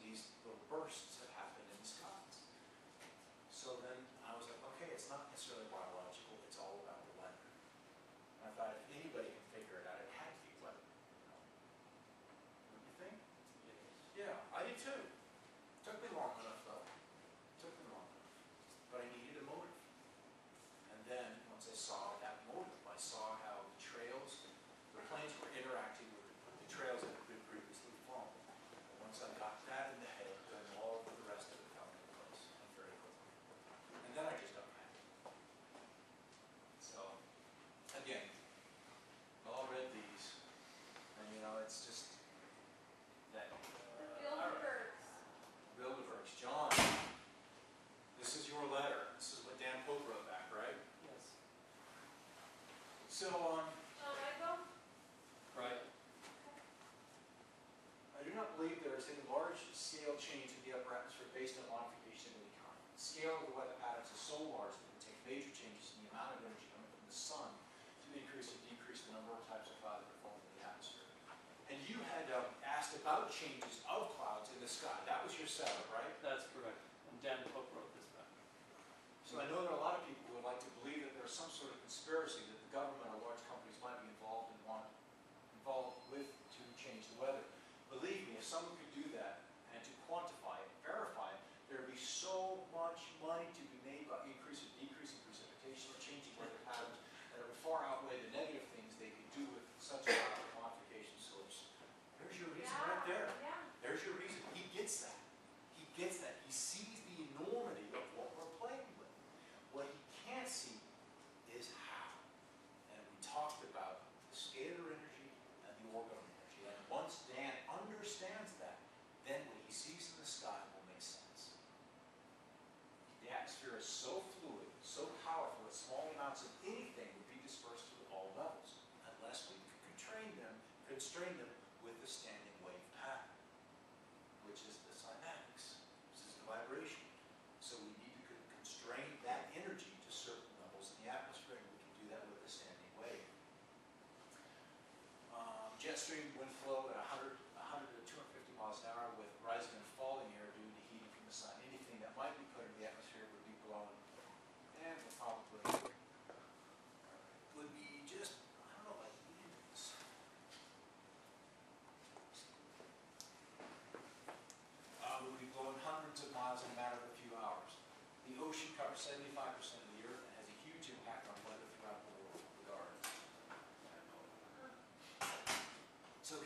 these little bursts that happen in the skies. So then I was like, okay, it's not necessarily biological, it's all about the weather. And I thought if anybody can figure it out, it had to be weather. What do you think? Yes. Yeah, I did too. Took me long enough though. Took me long enough. But I needed a motive. And then, once I saw that motive, I saw how the trails, the planes were interacting with the trails that had been previously flown. And once I got that in the head, then all of the rest of it fell into place, and very quickly. And then I just got happy. So, again, we all read these, and you know, it's just that. WeatherWars. John, this is your letter. This is what Dan Pope wrote back, right? Yes. So, right. I do not believe there is any large-scale change in the upper atmosphere based on modification of any kind. The scale of the weather patterns is so large that it would take major changes in the amount of energy coming from the sun to increase or decrease the number of types of cloud that are formed in the atmosphere. And you had asked about changes of clouds in the sky. That was your setup, right? That's correct. And Dan Pope wrote this back. So I know there are a lot of people who would like to believe that there's some sort of conspiracy that the government or large companies might be involved with to change the weather. Believe me, if someone could do that and to quantify it, verify it, there would be so much money to be made by increase or decrease in precipitation or changing weather patterns that would far outweigh the negative things they could do with such a modification source. There's your reason right there. Yeah. There's your reason. He gets that. He gets that. He sees the enormity of what we're playing with. What he can't see is how. And we talked about the scalar energy and the orbital energy. And once Dan understands that, then what he sees in the sky will make sense. The atmosphere is so fluid, so powerful that small amounts of anything would be dispersed to all levels, unless we could constrain them with the standing wave pattern, which is the cymatics, which is the vibration. So we need to constrain that energy to certain levels in the atmosphere, and we can do that with the standing wave. Jet stream wind flow at 100 to 250 miles an hour with rising and falling air due to heating from the sun. Anything that might be put in the atmosphere would be blown, and probably would be just, I don't know, like leaves. Would be blown hundreds of miles in a matter of a few hours. The ocean covers 75% of the earth and has a huge impact on weather throughout the world. So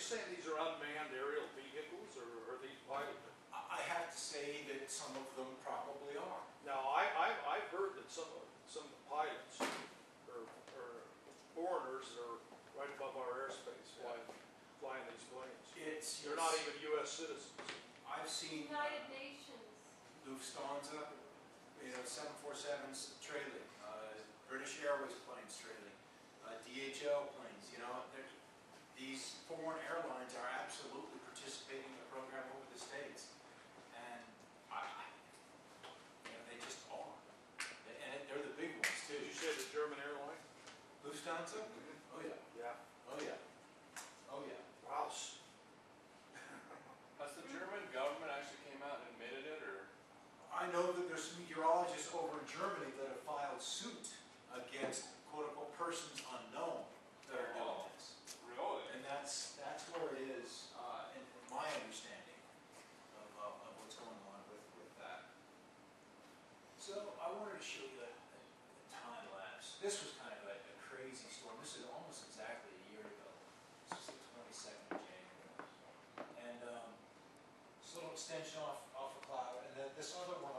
saying these are unmanned aerial vehicles, or are these piloted? I have to say that some of them probably are. Now, I've heard that some of the pilots are foreigners that are right above our airspace flying these planes. They're not even U.S. citizens. I've seen United Nations. Lufthansa, 747s trailing, British Airways planes trailing, DHL planes, these foreign airlines are absolutely participating in the program over the States. And they just are. And they're the big ones too. Did you say the German airline? Lufthansa? Oh yeah. Yeah. Oh yeah. Oh yeah. Rouse. Has the German government actually came out and admitted it, or? I know that there's some meteorologists over in Germany that have filed suit against quote-unquote persons unknown that are doing this. Really? And that's where it is, in my understanding of what's going on with that. So I wanted to show you the time lapse. This was kind of a crazy storm. This is almost exactly a year ago. This is the 22nd of January. And this little extension off a cloud, and then this other one